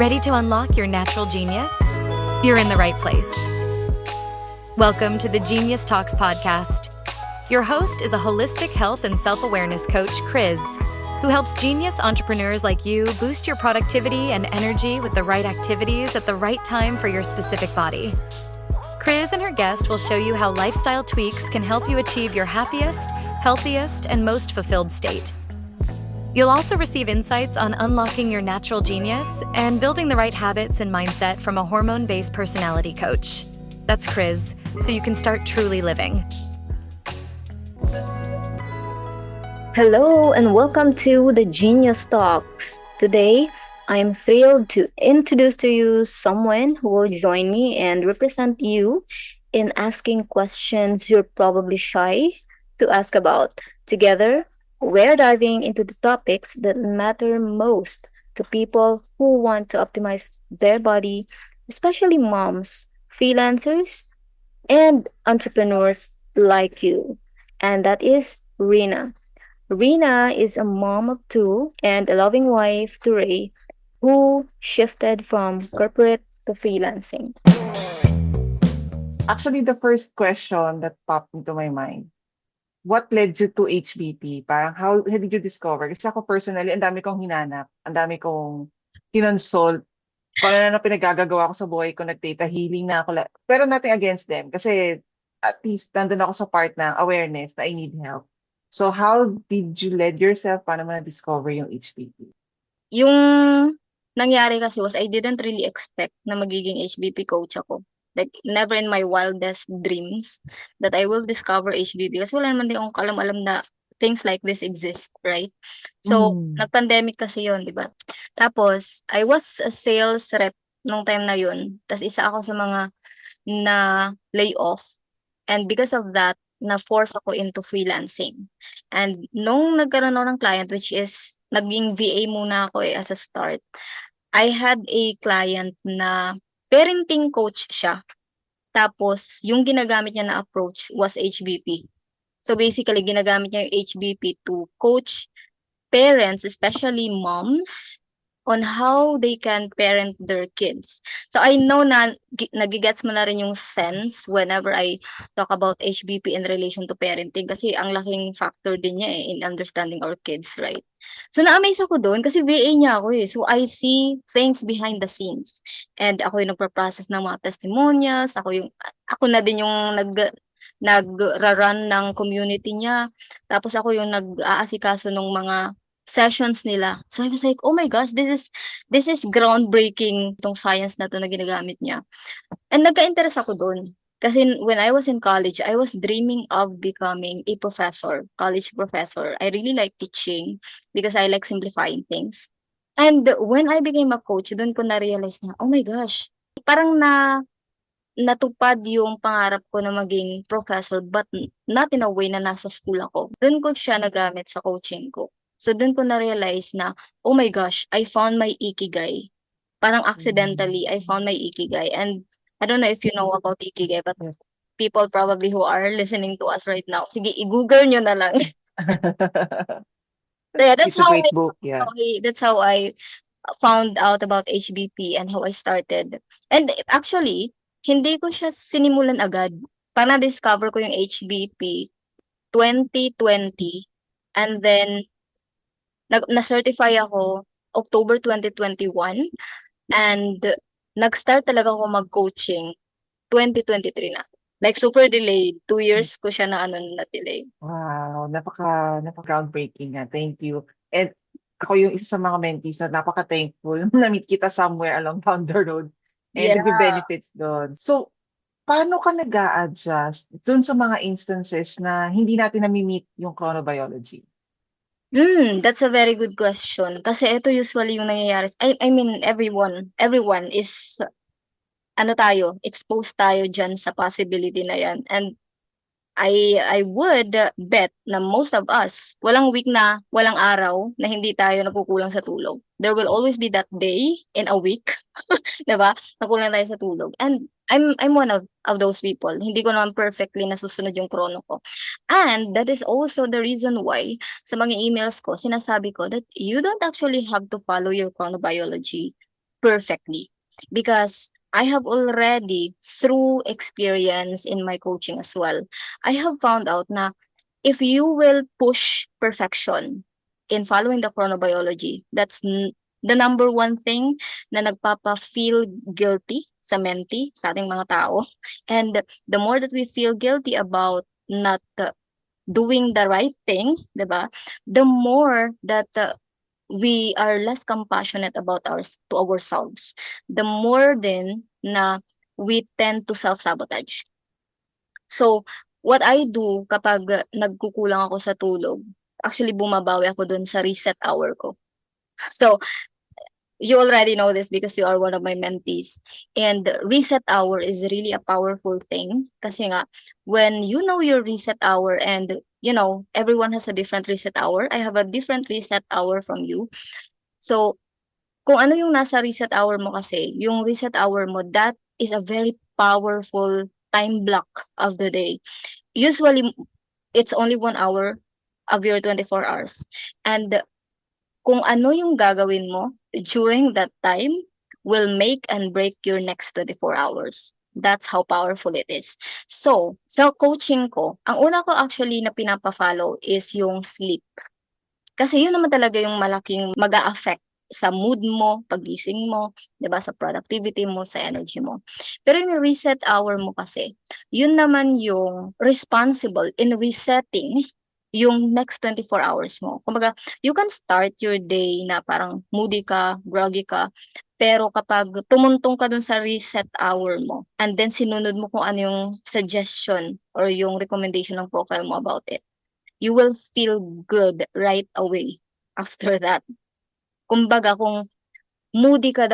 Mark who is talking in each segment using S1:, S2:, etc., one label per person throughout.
S1: Ready to unlock your natural genius? You're in the right place. Welcome to the Genius Talks podcast. Your host is a holistic health and self-awareness coach, Chris, who helps genius entrepreneurs like you boost your productivity and energy with the right activities at the right time for your specific body. Chris and her guest will show you how lifestyle tweaks can help you achieve your happiest, healthiest, and most fulfilled state. You'll also receive insights on unlocking your natural genius and building the right habits and mindset from a hormone-based personality coach. That's Chris, so you can start truly living.
S2: Hello and welcome to the Genius Talks. Today, I'm thrilled to introduce to you someone who will join me and represent you in asking questions you're probably shy to ask about. Together, we're diving into the topics that matter most to people who want to optimize their body, especially moms, freelancers, and entrepreneurs like you. And that is Rina. Rina is a mom of two and a loving wife to Ray, who shifted from corporate to freelancing.
S3: Actually, the first question that popped into my mind, what led you to HBP? Parang how did you discover? Kasi ako personally, ang dami kong hinanap, ang dami kong kinonsult. Kung ano na pinagagagawa ko sa buhay ko, nag-theta healing na ako. Pero nothing against them kasi at least nandun ako sa part ng awareness na I need help. So how did you lead yourself? Paano mo na-discover yung HBP?
S2: Yung nangyari kasi was I didn't really expect na magiging HBP coach ako. Like, never in my wildest dreams that I will discover HBP. Kasi wala naman din akong kalam-alam na things like this exist, right? So, nag-pandemic kasi yon, di ba? Tapos, I was a sales rep nung time na yun. Tapos, isa ako sa mga na lay off. And because of that, na-force ako into freelancing. And nung nagkaroon ako ng client, which is, naging VA muna ako as a start, I had a client na parenting coach siya. Tapos, yung ginagamit niya na approach was HBP. So, basically, ginagamit niya yung HBP to coach parents, especially moms, on how they can parent their kids. So, I know na nagigets mo na rin yung sense whenever I talk about HBP in relation to parenting kasi ang laking factor din niya in understanding our kids, right? So, na-amaze ako doon kasi VA niya ako eh. So, I see things behind the scenes. And ako yung nagpa-process ng mga testimonials, ako na din yung nag-run ng community niya. Tapos ako yung nag-aasikaso ng mga sessions nila. So I was like, oh my gosh, this is groundbreaking itong science na to na ginagamit niya. And nagka-interest ako doon. Kasi when I was in college, I was dreaming of becoming a professor, college professor. I really like teaching because I like simplifying things. And when I became a coach, doon ko na-realize na, oh my gosh, parang natupad yung pangarap ko na maging professor but not in a way na nasa school ako. Doon ko siya nagamit sa coaching ko. So doon ko na-realize na, oh my gosh, I found my ikigai. Parang accidentally, I found my ikigai. And I don't know if you know about ikigai, but
S3: Yes.
S2: people probably who are listening to us right now, sige, i-google nyo na lang. So yeah,
S3: It's a great book, yeah.
S2: that's how I found out about HBP and how I started. And actually, hindi ko siya sinimulan agad. Parang na-discover ko yung HBP 2020 and then na-certify ako October 2021 and nag-start talaga ako mag-coaching 2023 na. Like super delayed. 2 years ko siya na-delay.
S3: Wow, napaka-groundbreaking nga. Thank you. And ako yung isa sa mga mentees na napaka-thankful na-meet kita somewhere along down the road. And
S2: Yeah.
S3: benefits doon. So, paano ka nag-a-adjust doon sa mga instances na hindi natin nami-meet yung chronobiology?
S2: That's a very good question. Kasi ito usually yung nangyayari. I mean, everyone is, exposed tayo dyan sa possibility na yan. And I would bet na most of us, walang week na, walang araw na hindi tayo nakukulang sa tulog. There will always be that day in a week, 'di ba? Nakulang tayo sa tulog. And I'm one of those people. Hindi ko naman perfectly nasusunod yung chrono ko. And that is also the reason why sa mga emails ko, sinasabi ko that you don't actually have to follow your chronobiology. perfectly, because I have already, through experience in my coaching as well, I have found out na if you will push perfection in following the chronobiology, that's the number one thing na nagpapa-feel guilty sa mentee, sa ating mga tao. And the more that we feel guilty about not doing the right thing, 'di ba? The more that we are less compassionate about to ourselves. The more din na we tend to self-sabotage. So, what I do kapag nagkukulang ako sa tulog, actually bumabawi ako dun sa reset hour ko. So, you already know this because you are one of my mentees. And reset hour is really a powerful thing. Kasi nga, when you know your reset hour and, everyone has a different reset hour. I have a different reset hour from you. So, kung ano yung nasa reset hour mo kasi, yung reset hour mo, that is a very powerful time block of the day. Usually, it's only 1 hour of your 24 hours. And kung ano yung gagawin mo during that time will make and break your next 24 hours. That's how powerful it is. So, sa coaching ko, ang una ko actually na pinapa-follow is yung sleep. Kasi yun naman talaga yung malaking mag-a-affect sa mood mo, pagising mo, 'di ba, sa productivity mo, sa energy mo. Pero yung reset hour mo kasi, yun naman yung responsible in resetting yung next 24 hours mo. Kumbaga, you can start your day na parang moody ka, groggy ka, pero kapag tumuntong ka dun sa reset hour mo, and then sinunod mo kung ano yung suggestion or yung recommendation ng profile mo about it, you will feel good right away after that. Kumbaga, kung moody ka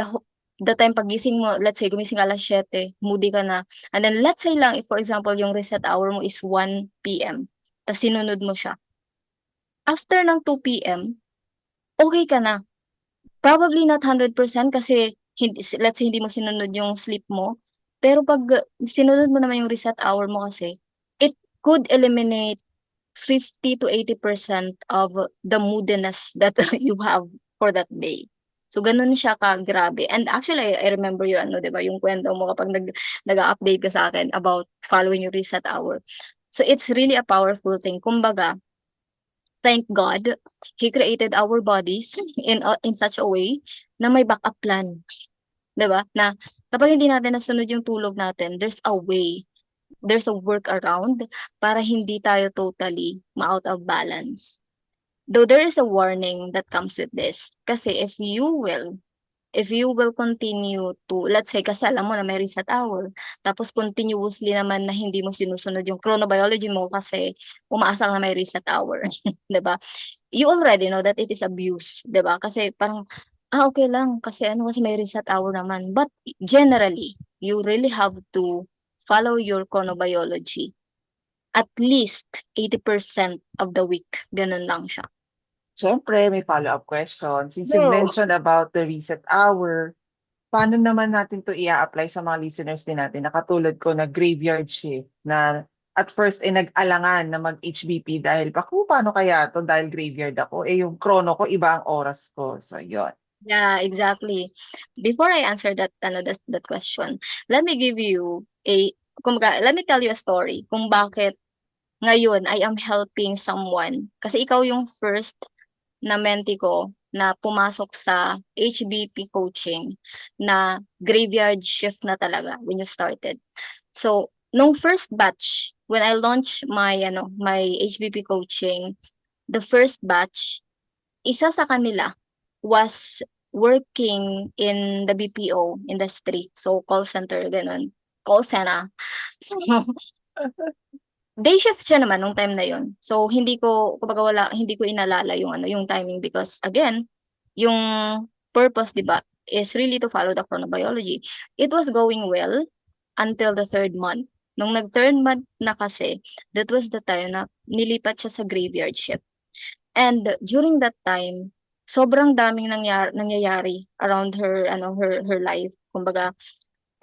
S2: the time pagising mo, let's say, gumising alas 7, moody ka na, and then let's say lang, if for example, yung reset hour mo is 1 p.m., tapos sinunod mo siya. After ng 2 p.m., okay ka na. Probably not 100% kasi let's say hindi mo sinunod yung sleep mo. Pero pag sinunod mo naman yung reset hour mo kasi, it could eliminate 50 to 80% of the moodiness that you have for that day. So, ganun siya ka-grabe. And actually, I remember yung diba, yung kwento mo kapag nag-update ka sa akin about following your reset hour. So, it's really a powerful thing. Kumbaga, thank God, He created our bodies in such a way na may backup plan. 'Di ba? Na kapag hindi natin nasunod yung tulog natin, there's a way, there's a workaround para hindi tayo totally ma-out of balance. Though there is a warning that comes with this. Kasi if you will continue to, let's say, kasi alam mo na may reset hour, tapos continuously naman na hindi mo sinusunod yung chronobiology mo kasi umaasa na may reset hour, 'di ba? You already know that it is abuse, 'di ba? Kasi parang, okay lang, kasi kasi may reset hour naman. But generally, you really have to follow your chronobiology at least 80% of the week. Ganun lang siya.
S3: Siyempre, may follow-up question. Since you
S2: Go.
S3: mentioned about the reset hour, paano naman natin to i-apply sa mga listeners din natin na katulad ko na graveyard shift na at first ay nag-alangan na mag-HBP dahil paano kaya to dahil graveyard ako? Yung chrono ko, iba ang oras ko. So, yun.
S2: Yeah, exactly. Before I answer that question, let me give you let me tell you a story kung bakit ngayon I am helping someone. Kasi ikaw yung first na mentee ko na pumasok sa HBP coaching na graveyard shift na talaga when you started. So, nung first batch, when I launched my HBP coaching, the first batch, isa sa kanila was working in the BPO industry. So, call center, ganun. Call center. So, day shift siya naman nung time na yon. So, hindi ko inalala yung timing because, again, yung purpose, di ba, is really to follow the chronobiology. It was going well until the 3rd month. Nung nag-3rd month na kasi, that was the time na nilipat siya sa graveyard shift. And during that time, sobrang daming nangyayari around her life. Kumbaga,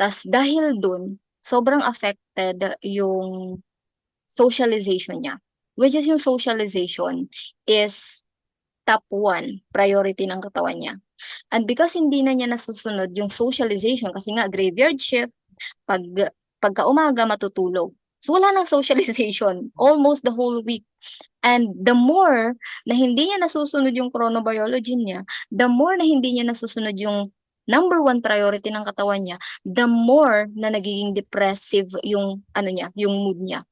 S2: tas dahil dun, sobrang affected yung socialization niya. Which is yung socialization is top 1 priority ng katawan niya. And because hindi na niya nasusunod yung socialization, kasi nga graveyard shift, pag pagka umaga matutulog. So wala nang socialization almost the whole week. And the more na hindi niya nasusunod yung chronobiology niya, the more na hindi niya nasusunod yung number one priority ng katawan niya, the more na nagiging depressive yung ano niya, yung mood niya.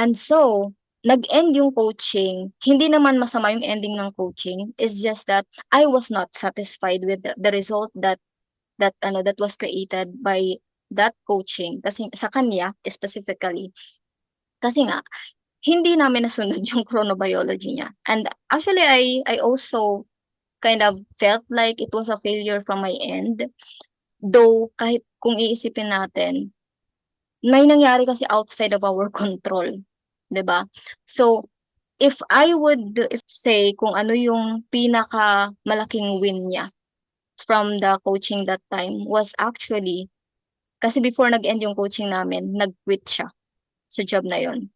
S2: And so, nag-end yung coaching. Hindi naman masama yung ending ng coaching. It's just that I was not satisfied with the result that was created by that coaching. Kasi sa kanya specifically. Kasi nga hindi namin nasunod yung chronobiology niya. And actually I also kind of felt like it was a failure from my end. Though kahit kung iisipin natin, may nangyari kasi outside of our control, 'di ba? So if I would say kung ano yung pinaka malaking win niya from the coaching that time was actually kasi before nag-end yung coaching namin, nag-quit siya sa job na yon.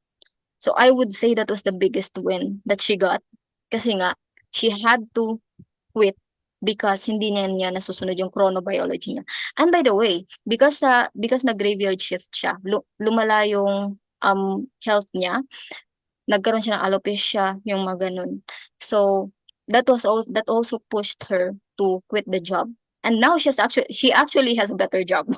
S2: So I would say that was the biggest win that she got kasi nga she had to quit because hindi niya nasusunod yung chronobiology niya. And by the way, because nag-graveyard shift siya, lumala yung health niya, nagkaroon siya ng alopecia, yung mga ganun. So that also pushed her to quit the job. And now she actually has a better job.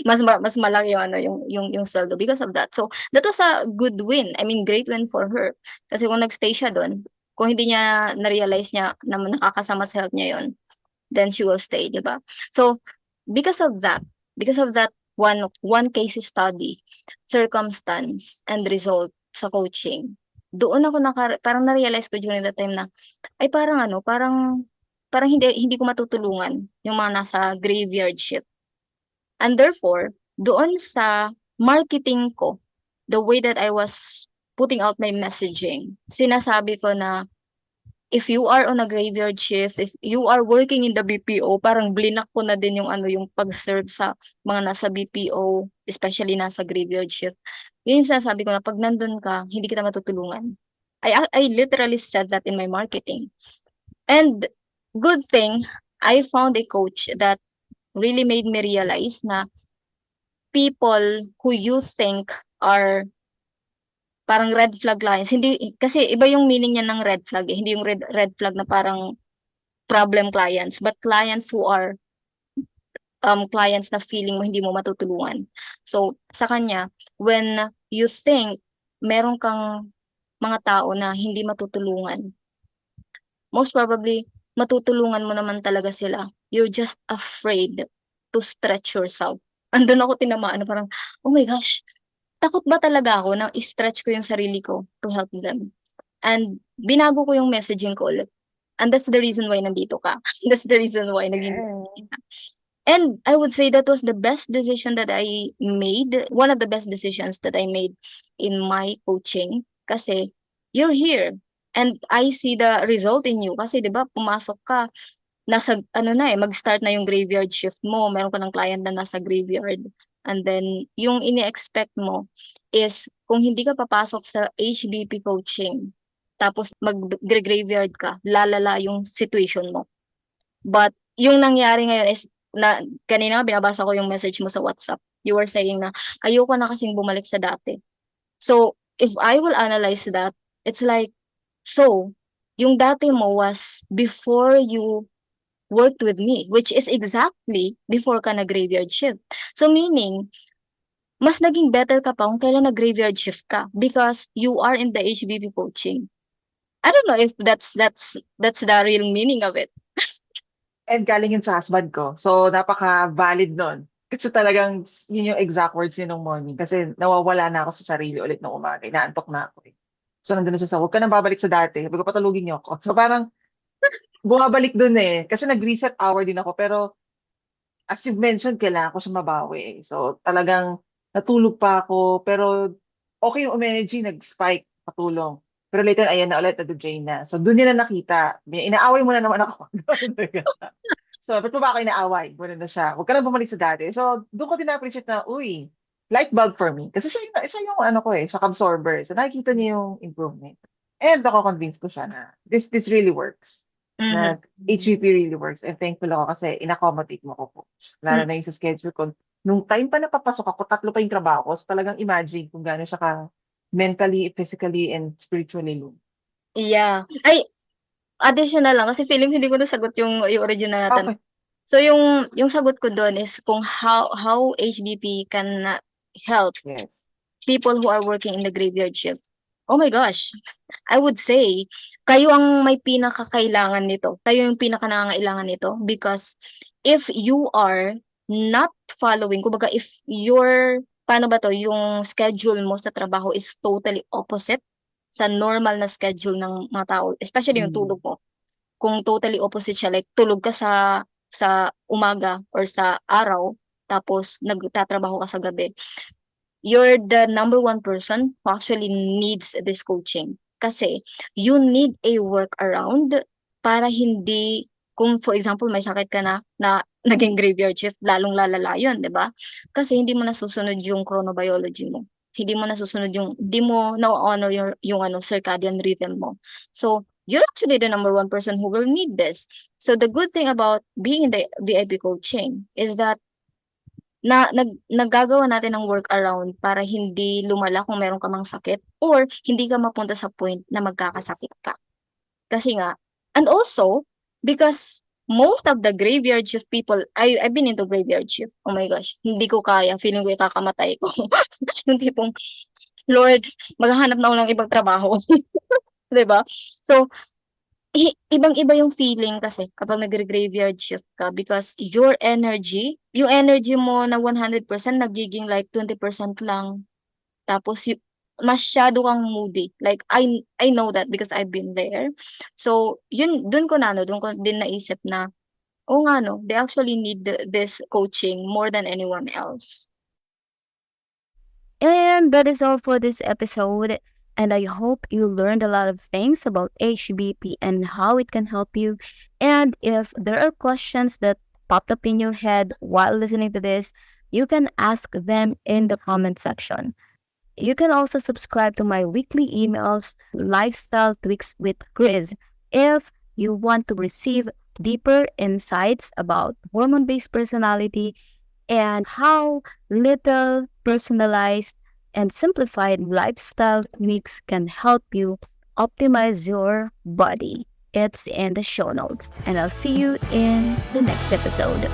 S2: mas malaki yung yung sweldo because of that. So that was a good win. I mean, great win for her. Kasi kung nagstay siya doon, kung hindi niya na-realize niya na nakakasama sa health niya yon, then she will stay, di ba? So because of that one case study, circumstance and result sa coaching, doon ako parang na-realize ko during that time na ay parang hindi ko matutulungan yung mga nasa graveyard shift. And therefore, doon sa marketing ko, the way that I was putting out my messaging, sinasabi ko na if you are on a graveyard shift, if you are working in the BPO, parang blinak ko na din yung pag-serve sa mga nasa BPO, especially nasa graveyard shift. Yun yung sinasabi ko na pag nandun ka, hindi kita matutulungan. I literally said that in my marketing. And good thing, I found a coach that really made me realize na people who you think are parang red flag clients, hindi, kasi iba yung meaning niya ng red flag, hindi yung red flag na parang problem clients, but clients who are clients na feeling mo hindi mo matutulungan. So, sa kanya, when you think meron kang mga tao na hindi matutulungan, most probably, matutulungan mo naman talaga sila. You're just afraid to stretch yourself. Andun ako tinamaan na parang, oh my gosh, takot ba talaga ako na i-stretch ko yung sarili ko to help them? And binago ko yung messaging ko ulit. And that's the reason why nandito ka. That's the reason why naging ka. And I would say that was the best decision that I made. One of the best decisions that I made in my coaching. Kasi you're here. And I see the result in you. Kasi 'di ba pumasok ka, nasa mag-start na yung graveyard shift mo. Meron ka ng client na nasa graveyard. And then yung ini-expect mo is kung hindi ka papasok sa HBP coaching, tapos mag-graveyard ka, lalala yung situation mo. But yung nangyari ngayon is na kanina binabasa ko yung message mo sa WhatsApp. You were saying na ayoko na kasing bumalik sa dati. So if I will analyze that, it's like, so yung dati mo was before you worked with me, which is exactly before ka nag-graveyard shift. So meaning, mas naging better ka pa kung kailan nag-graveyard shift ka because you are in the HBP coaching. I don't know if that's the real meaning of it.
S3: And galing yun sa husband ko. So, napaka-valid nun. Kasi talagang yun yung exact words niya nung morning. Kasi nawawala na ako sa sarili ulit ng umaga. Inaantok na ako. So, nandun na siya sa, huwag ka nang babalik sa dati. Sabi ko, patulugin niyo ako. So, parang, bumabalik dun eh. Kasi nag-reset hour din ako. Pero, as you've mentioned, kailangan ko siya mabawi. So, talagang natulog pa ako. Pero, okay yung energy, nag-spike, patulong. Pero later, ayan na ulit, na-drain na. So, dun niya na nakita. Inaaway mo na naman ako. So, ba't mo ba ako inaaway? Muna na siya. Huwag ka na bumalik sa dati. So, doon ko din na-appreciate na, uy, light bulb for me. Kasi siya yung ano ko shock absorber. So, nakikita niya yung improvement. And ako convinced ko siya na this really works. na HBP really works. And thankful ako kasi in-accommodate mo ko, coach. Lalo
S2: Mm.
S3: na yung sa schedule ko. Nung time pa na papasok ako, 3 pa yung trabaho ko. So talagang imagine kung gaano siya ka mentally, physically, and spiritually load.
S2: Yeah. Ay, additional lang kasi feeling hindi ko nasagot yung original na tanong.
S3: Okay.
S2: So yung sagot ko doon is kung how HBP can help
S3: Yes.
S2: people who are working in the graveyard shift. Oh my gosh. I would say kayo ang may pinakakailangan nito. Kayo yung pinakanangailangan nito because if you are not following, kumbaga if your paano ba to, yung schedule mo sa trabaho is totally opposite sa normal na schedule ng mga tao, especially yung tulog mo. Kung totally opposite siya, like tulog ka sa umaga or sa araw, tapos nagtatrabaho ka sa gabi, you're the number one person who actually needs this coaching. Kasi you need a workaround para hindi, kung for example may sakit ka na naging graveyard shift, lalong lalala yun, di ba? Kasi hindi mo nasusunod yung chronobiology mo. Hindi mo nasusunod hindi mo na-honor yung circadian rhythm mo. So, you're actually the number one person who will need this. So, the good thing about being in the VIP coaching is that naggagawa natin ng workaround para hindi lumala kung meron ka mang sakit or hindi ka mapunta sa point na magkakasakit ka. Kasi nga, and also, because most of the graveyard shift people, I've been into graveyard shift. Oh my gosh, hindi ko kaya. Feeling ko ikakamatay ko. Yung tipong, Lord, maghahanap na ako ng ibang trabaho. Diba? So, ibang-iba yung feeling kasi kapag nagre-graveyard shift ka because yung energy mo na 100% nagiging like 20% lang. Tapos masyado kang moody. Like I know that because I've been there. So, doon ko din naisip na nga no, they actually need this coaching more than anyone else.
S4: And that is all for this episode. And I hope you learned a lot of things about HBP and how it can help you. And if there are questions that popped up in your head while listening to this, you can ask them in the comment section. You can also subscribe to my weekly emails, Lifestyle Tweaks with Chris, if you want to receive deeper insights about hormone-based personality and how little personalized and simplified lifestyle tweaks can help you optimize your body. It's in the show notes, and I'll see you in the next episode.